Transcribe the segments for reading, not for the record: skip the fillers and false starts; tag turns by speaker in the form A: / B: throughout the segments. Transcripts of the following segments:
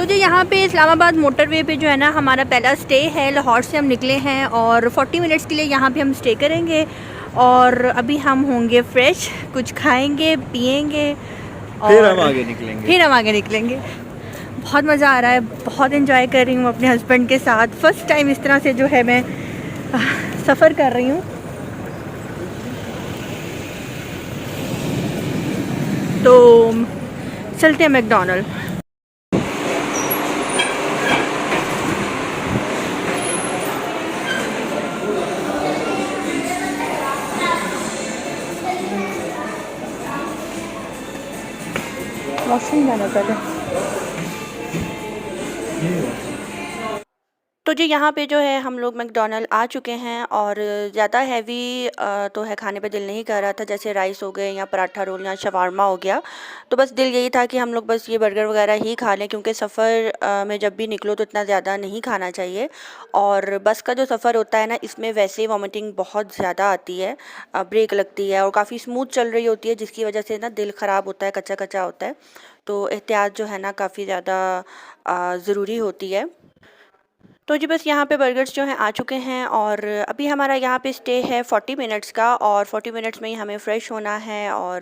A: तो जो यहाँ पे इस्लामाबाद मोटरवे पे जो है ना हमारा पहला स्टे है। लाहौर से हम निकले हैं और 40 मिनट्स के लिए यहाँ पे हम स्टे करेंगे और अभी हम होंगे फ्रेश, कुछ खाएंगे पिएंगे और फिर हम आगे निकलेंगे। बहुत मज़ा आ रहा है, बहुत इन्जॉय कर रही हूँ अपने हस्बैंड के साथ। फ़र्स्ट टाइम इस तरह से जो है मैं सफ़र कर रही हूँ। तो चलते हैं मैकडॉनल्ड। वॉशरूम जाना पहले। तो जी यहाँ पे जो है हम लोग मैकडॉनल्ड आ चुके हैं और ज़्यादा हैवी तो है खाने पे दिल नहीं कर रहा था, जैसे राइस हो गए या पराठा रोल या शवारमा हो गया। तो बस दिल यही था कि हम लोग बस ये बर्गर वगैरह ही खा लें, क्योंकि सफ़र में जब भी निकलो तो इतना ज़्यादा नहीं खाना चाहिए। और बस का जो सफ़र होता है ना, इसमें वैसे ही वॉमिटिंग बहुत ज़्यादा आती है, ब्रेक लगती है और काफ़ी स्मूथ चल रही होती है, जिसकी वजह से ना दिल ख़राब होता है, कच्चा कच्चा होता है। तो एहतियात जो है ना काफ़ी ज़्यादा ज़रूरी होती है। तो जी बस यहाँ पे बर्गर्स जो हैं आ चुके हैं और अभी हमारा यहाँ पे स्टे है 40 मिनट्स का और 40 मिनट्स में ही हमें फ़्रेश होना है और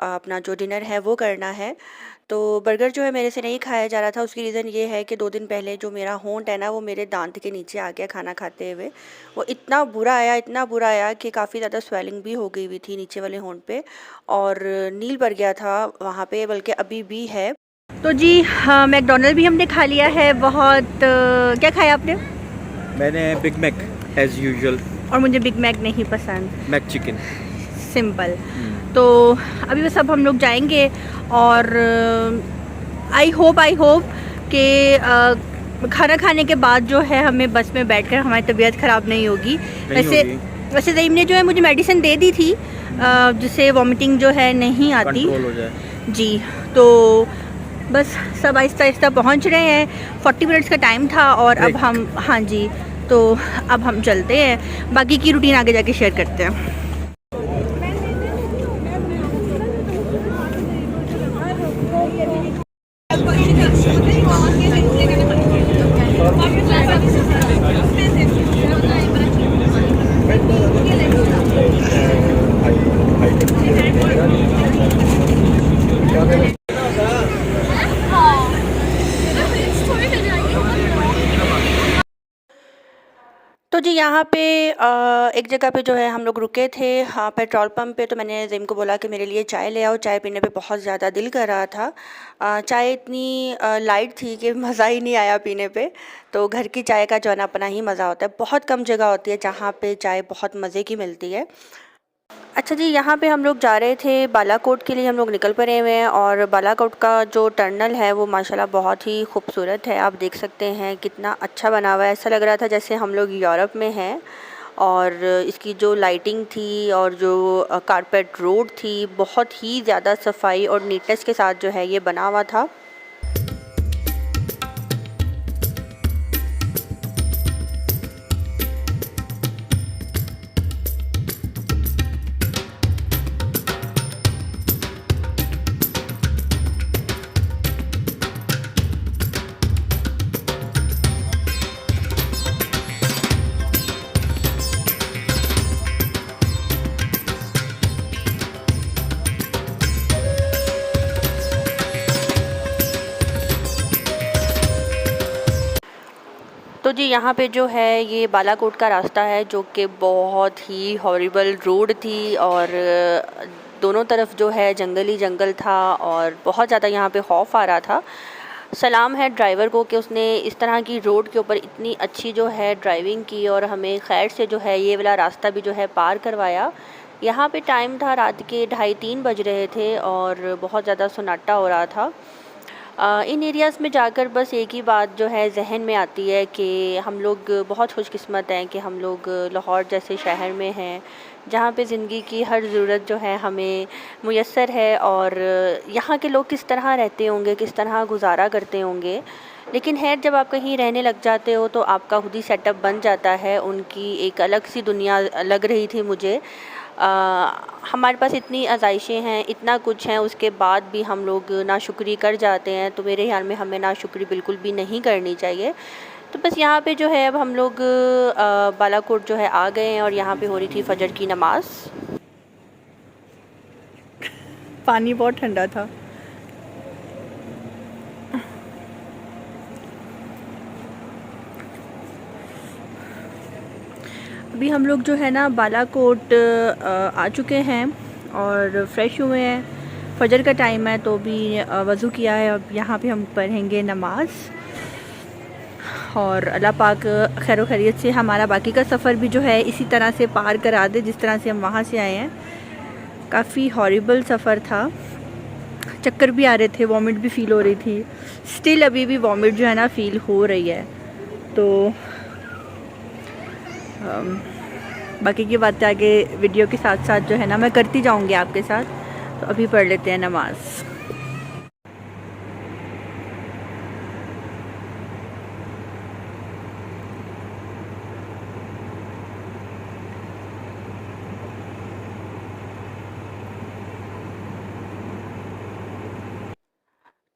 A: अपना जो डिनर है वो करना है। तो बर्गर जो है मेरे से नहीं खाया जा रहा था, उसकी रीज़न ये है कि 2 दिन पहले जो मेरा होंठ है ना वो मेरे दांत के नीचे आ गया खाना खाते हुए। वो इतना बुरा आया, इतना बुरा आया कि काफ़ी ज़्यादा स्वेलिंग भी हो गई हुई थी नीचे वाले होंठ पे और नील पड़ गया था वहाँ पे, बल्कि अभी भी है। तो जी हाँ, मैकडॉनल्ड भी हमने खा लिया है। बहुत क्या खाया आपने?
B: मैंने बिग मैक एज यूजुअल।
A: और मुझे बिग मैक नहीं पसंद,
B: मैक चिकन
A: सिंपल। तो अभी बस अब हम लोग जाएंगे और आई होप कि खाना खाने के बाद जो है हमें बस में बैठकर हमारी तबीयत ख़राब नहीं होगी। वैसे ज़ईम ने जो है मुझे मेडिसिन दे दी थी जिससे वॉमिटिंग जो है नहीं आती,
B: कंट्रोल हो जाए
A: जी। तो बस सब आहिस्ता आहिस्ता पहुंच रहे हैं। 40 मिनट्स का टाइम था और अब हम, हाँ जी, तो अब हम चलते हैं, बाकी की रूटीन आगे जाके शेयर करते हैं। तो जी यहाँ पे एक जगह पे जो है हम लोग रुके थे, हाँ, पेट्रोल पंप पे। तो मैंने ज़ईम को बोला कि मेरे लिए चाय ले आओ। चाय पीने पे बहुत ज़्यादा दिल कर रहा था। चाय इतनी लाइट थी कि मज़ा ही नहीं आया पीने पे। तो घर की चाय का जो है ना अपना ही मज़ा होता है। बहुत कम जगह होती है जहाँ पे चाय बहुत मज़े की मिलती है। अच्छा जी, यहाँ पे हम लोग जा रहे थे बालाकोट के लिए, हम लोग निकल पड़े हुए हैं और बालाकोट का जो टनल है वो माशाल्लाह बहुत ही खूबसूरत है। आप देख सकते हैं कितना अच्छा बना हुआ है, ऐसा लग रहा था जैसे हम लोग यूरोप में हैं। और इसकी जो लाइटिंग थी और जो कारपेट रोड थी, बहुत ही ज़्यादा सफाई और नीटनेस के साथ जो है ये बना हुआ था। तो जी यहाँ पे जो है ये बालाकोट का रास्ता है, जो कि बहुत ही हॉरिबल रोड थी और दोनों तरफ जो है जंगल ही जंगल था और बहुत ज़्यादा यहाँ पे खौफ आ रहा था। सलाम है ड्राइवर को कि उसने इस तरह की रोड के ऊपर इतनी अच्छी जो है ड्राइविंग की और हमें खैर से जो है ये वाला रास्ता भी जो है पार करवाया। यहाँ पे टाइम था रात के 2:30-3 बज रहे थे और बहुत ज़्यादा सन्नाटा हो रहा था। इन एरियाज़ में जाकर बस एक ही बात जो है जहन में आती है कि हम लोग बहुत खुशकिस्मत हैं कि हम लोग लाहौर जैसे शहर में हैं, जहाँ पे ज़िंदगी की हर ज़रूरत जो है हमें मुयस्सर है। और यहाँ के लोग किस तरह रहते होंगे, किस तरह गुजारा करते होंगे, लेकिन है जब आप कहीं रहने लग जाते हो तो आपका खुद ही सेटअप बन जाता है। उनकी एक अलग सी दुनिया लग रही थी मुझे। अ, हमारे पास इतनी आज़ाइशें हैं, इतना कुछ है, उसके बाद भी हम लोग नाशुक्री कर जाते हैं। तो मेरे ख़्याल में हमें नाशुक्री बिल्कुल भी नहीं करनी चाहिए। तो बस यहाँ पे जो है अब हम लोग बालाकोट जो है आ गए हैं और यहाँ पे हो रही थी फ़जर की नमाज़। पानी बहुत ठंडा था। अभी हम लोग जो है ना बालाकोट आ चुके हैं और फ्रेश हुए हैं। फ़जर का टाइम है तो भी वज़ू किया है। अब यहाँ पे हम पढ़ेंगे नमाज़ और अल्लाह पाक खैर खैरियत से हमारा बाकी का सफ़र भी जो है इसी तरह से पार करा दे जिस तरह से हम वहाँ से आए हैं। काफ़ी हॉरिबल सफ़र था, चक्कर भी आ रहे थे, वॉमिट भी फ़ील हो रही थी। स्टिल अभी भी वॉमिट जो है ना फ़ील हो रही है। तो बाकी की बातें आगे वीडियो के साथ साथ जो है ना मैं करती जाऊंगी आपके साथ। तो अभी पढ़ लेते हैं नमाज़।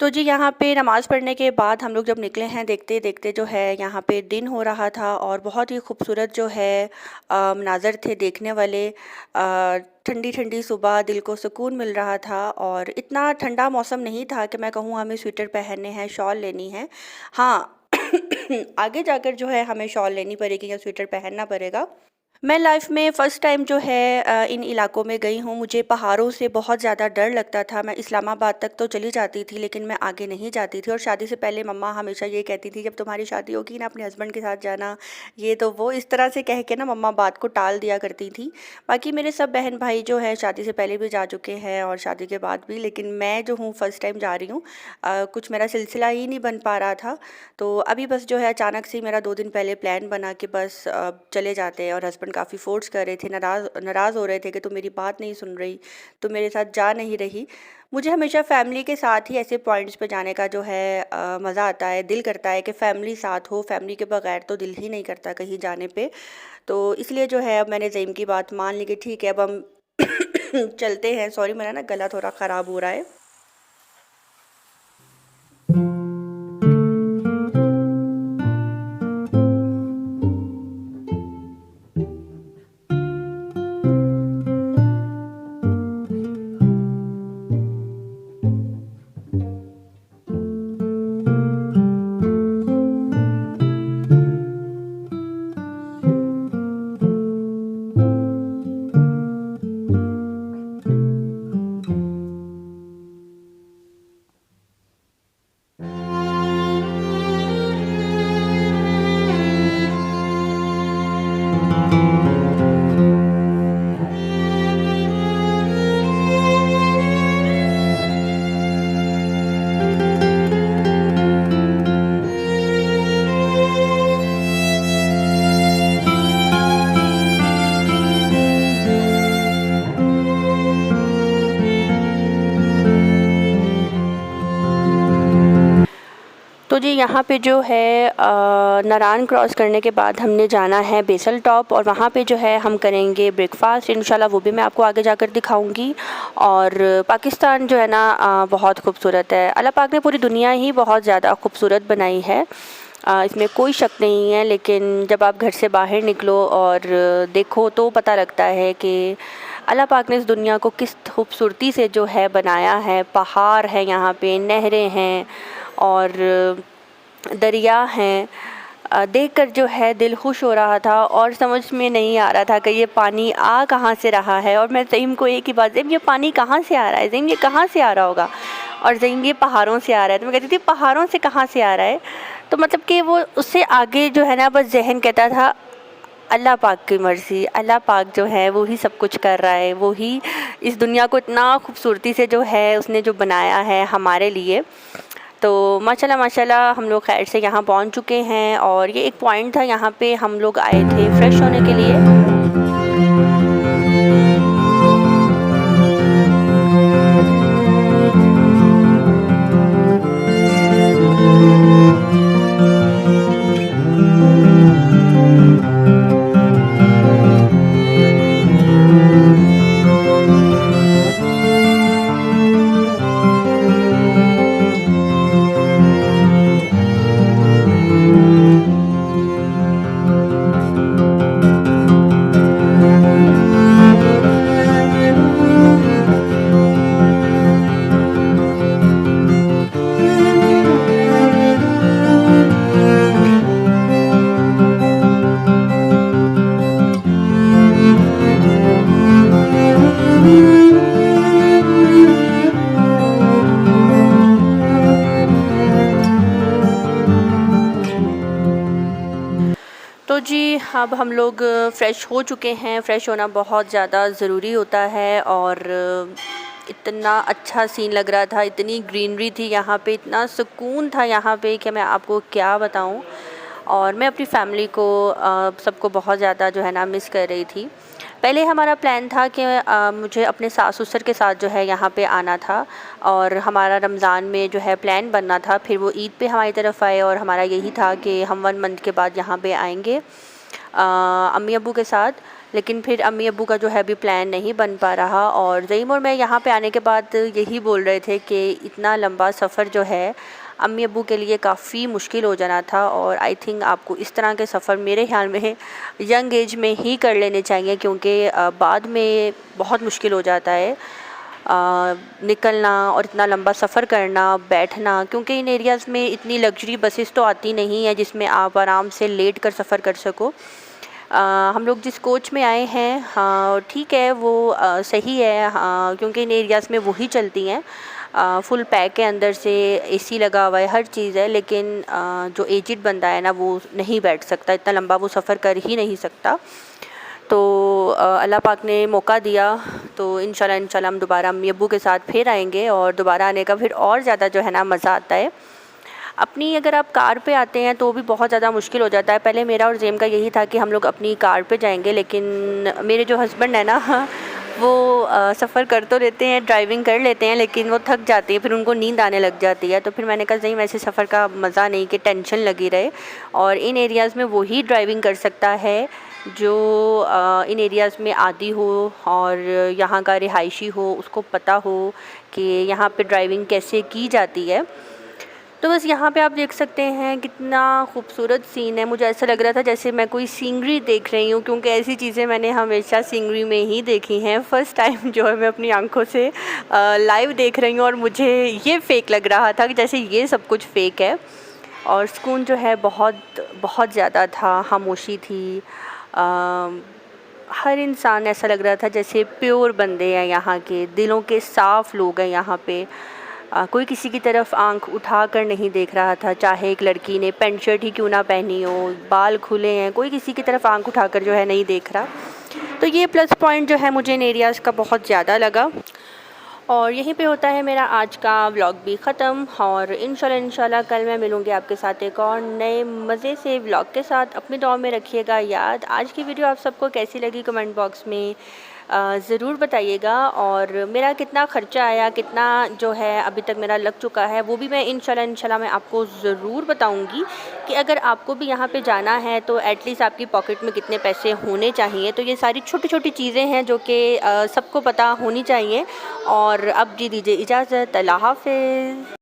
A: तो जी यहाँ पे नमाज़ पढ़ने के बाद हम लोग जब निकले हैं देखते देखते जो है यहाँ पे दिन हो रहा था और बहुत ही खूबसूरत जो है मनाज़र थे देखने वाले। ठंडी ठंडी सुबह, दिल को सुकून मिल रहा था और इतना ठंडा मौसम नहीं था कि मैं कहूँ हमें स्वेटर पहनने हैं, शॉल लेनी है। हाँ आगे जाकर जो है हमें शॉल लेनी पड़ेगी या स्वेटर पहनना पड़ेगा। मैं लाइफ़ में फ़र्स्ट टाइम जो है इन इलाकों में गई हूँ। मुझे पहाड़ों से बहुत ज़्यादा डर लगता था। मैं इस्लामाबाद तक तो चली जाती थी लेकिन मैं आगे नहीं जाती थी। और शादी से पहले मम्मा हमेशा ये कहती थी जब तुम्हारी शादी होगी ना अपने हस्बैंड के साथ जाना, ये तो वो, इस तरह से कह के ना मम्मा बात को टाल दिया करती थी। बाकी मेरे सब बहन भाई जो है शादी से पहले भी जा चुके हैं और शादी के बाद भी, लेकिन मैं जो हूँ फ़र्स्ट टाइम जा रही हूँ। कुछ मेरा सिलसिला ही नहीं बन पा रहा था। तो अभी बस जो है अचानक से मेरा 2 दिन पहले प्लान बना कि बस चले जाते हैं। और हस्बैंड काफ़ी फ़ोर्स कर रहे थे, नाराज़ हो रहे थे कि तुम मेरी बात नहीं सुन रही, तुम मेरे साथ जा नहीं रही। मुझे हमेशा फैमिली के साथ ही ऐसे पॉइंट्स पे जाने का जो है मज़ा आता है। दिल करता है कि फैमिली साथ हो, फैमिली के बगैर तो दिल ही नहीं करता कहीं जाने पे। तो इसलिए जो है अब मैंने ज़ईम की बात मान ली कि ठीक है अब हम चलते हैं। सॉरी मेरा ना गला थोड़ा ख़राब हो रहा है। तो जी यहाँ पे जो है नारायण क्रॉस करने के बाद हमने जाना है बेसल टॉप और वहाँ पे जो है हम करेंगे ब्रेकफास्ट इंशाल्लाह। वो भी मैं आपको आगे जाकर दिखाऊंगी। और पाकिस्तान जो है ना बहुत खूबसूरत है। अल्लाह पाक ने पूरी दुनिया ही बहुत ज़्यादा खूबसूरत बनाई है, इसमें कोई शक नहीं है। लेकिन जब आप घर से बाहर निकलो और देखो तो पता लगता है कि अल्लाह पाक ने इस दुनिया को किस खूबसूरती से जो है बनाया है। पहाड़ है, यहाँ पे नहरें हैं और दरिया हैं। देखकर जो है दिल खुश हो रहा था और समझ में नहीं आ रहा था कि ये पानी आ कहाँ से रहा है। और मैं ज़ईम को एक ही बात, ज़ईम ये पानी कहाँ से आ रहा है, ज़ईम ये कहाँ से आ रहा होगा। और ज़ईम ये पहाड़ों से आ रहा है। तो मैं कहती थी पहाड़ों से कहाँ से आ रहा है। तो मतलब कि वो उससे आगे जो है ना बस जहन कहता था अल्लाह पाक की मर्ज़ी, अल्लाह पाक जो है वो ही सब कुछ कर रहा है। वो ही इस दुनिया को इतना खूबसूरती से जो है उसने जो बनाया है हमारे लिए। तो माशाल्लाह माशाल्लाह हम लोग खैर से यहाँ पहुँच चुके हैं। और ये एक पॉइंट था, यहाँ पे हम लोग आए थे फ्रेश होने के लिए। अब हम लोग फ़्रेश हो चुके हैं। फ़्रेश होना बहुत ज़्यादा ज़रूरी होता है और इतना अच्छा सीन लग रहा था, इतनी ग्रीनरी थी यहाँ पे, इतना सुकून था यहाँ पे कि मैं आपको क्या बताऊँ। और मैं अपनी फ़ैमिली को सबको बहुत ज़्यादा जो है ना मिस कर रही थी। पहले हमारा प्लान था कि मुझे अपने सास-ससुर के साथ जो है यहाँ पे आना था और हमारा रमज़ान में जो है प्लान बनना था। फिर वो ईद पे हमारी तरफ आए और हमारा यही था कि हम 1 मंथ के बाद यहाँ पे आएँगे अम्मी अब्बू के साथ। लेकिन फिर अम्मी अब्बू का जो है अभी प्लान नहीं बन पा रहा और ज़ईम और मैं यहाँ पे आने के बाद यही बोल रहे थे कि इतना लंबा सफ़र जो है अम्मी अब्बू के लिए काफ़ी मुश्किल हो जाना था। और आई थिंक आपको इस तरह के सफ़र मेरे ख़्याल में यंग एज में ही कर लेने चाहिए, क्योंकि बाद में बहुत मुश्किल हो जाता है निकलना और इतना लंबा सफ़र करना, बैठना, क्योंकि इन एरियाज़ में इतनी लग्जरी बसेस तो आती नहीं है जिसमें आप आराम से लेट कर सफ़र कर सको। हम लोग जिस कोच में आए हैं, हाँ ठीक है, वो सही है, हाँ, क्योंकि इन एरियाज़ में वही चलती हैं। फुल पैक है, अंदर से एसी लगा हुआ है, हर चीज़ है। लेकिन जो एजिड बंदा है ना वो नहीं बैठ सकता, इतना लंबा वो सफ़र कर ही नहीं सकता। तो अल्लाह पाक ने मौका दिया, तो इंशाल्लाह हम दोबारा अम्मी अब्बू के साथ फिर आएंगे और दोबारा आने का फिर और ज़्यादा जो है ना मज़ा आता है। अपनी अगर आप कार पे आते हैं तो भी बहुत ज़्यादा मुश्किल हो जाता है। पहले मेरा और ज़ेम का यही था कि हम लोग अपनी कार पे जाएंगे, लेकिन मेरे जो हस्बैंड है ना वो सफ़र कर तो लेते हैं, ड्राइविंग कर लेते हैं, लेकिन वो थक जाते हैं, फिर उनको नींद आने लग जाती है। तो फिर मैंने कहा ज़ईम ऐसे सफ़र का मज़ा नहीं कि टेंशन लगी रहे। और इन एरियाज़ में वही ड्राइविंग कर सकता है जो इन एरियाज़ में आदी हो और यहाँ का रिहायशी हो, उसको पता हो कि यहाँ पे ड्राइविंग कैसे की जाती है। तो बस यहाँ पे आप देख सकते हैं कितना खूबसूरत सीन है। मुझे ऐसा लग रहा था जैसे मैं कोई सीनरी देख रही हूँ, क्योंकि ऐसी चीज़ें मैंने हमेशा सीनरी में ही देखी हैं। फ़र्स्ट टाइम जो है मैं अपनी आंखों से लाइव देख रही हूँ और मुझे ये फ़ेक लग रहा था कि जैसे ये सब कुछ फ़ेक है। और सुकून जो है बहुत बहुत ज़्यादा था, खामोशी थी। हर इंसान ऐसा लग रहा था जैसे प्योर बंदे हैं, यहाँ के दिलों के साफ़ लोग हैं यहाँ पे। कोई किसी की तरफ आंख उठाकर नहीं देख रहा था, चाहे एक लड़की ने पैंट शर्ट ही क्यों ना पहनी हो, बाल खुले हैं, कोई किसी की तरफ आंख उठाकर जो है नहीं देख रहा। तो ये प्लस पॉइंट जो है मुझे इन एरियाज़ का बहुत ज़्यादा लगा। और यहीं पे होता है मेरा आज का व्लॉग भी ख़त्म। और इंशाल्लाह कल मैं मिलूँगी आपके साथ एक और नए मज़े से व्लॉग के साथ। अपनी दुआ में रखिएगा याद। आज की वीडियो आप सबको कैसी लगी कमेंट बॉक्स में ज़रूर बताइएगा। और मेरा कितना ख़र्चा आया, कितना जो है अभी तक मेरा लग चुका है, वो भी मैं इंशाल्लाह मैं आपको ज़रूर बताऊंगी कि अगर आपको भी यहाँ पे जाना है तो एटलीस्ट आपकी पॉकेट में कितने पैसे होने चाहिए। तो ये सारी छोटी छोटी चीज़ें हैं जो कि सबको पता होनी चाहिए। और अब जी दीजिए इजाज़त, अल्लाह हाफ़िज़।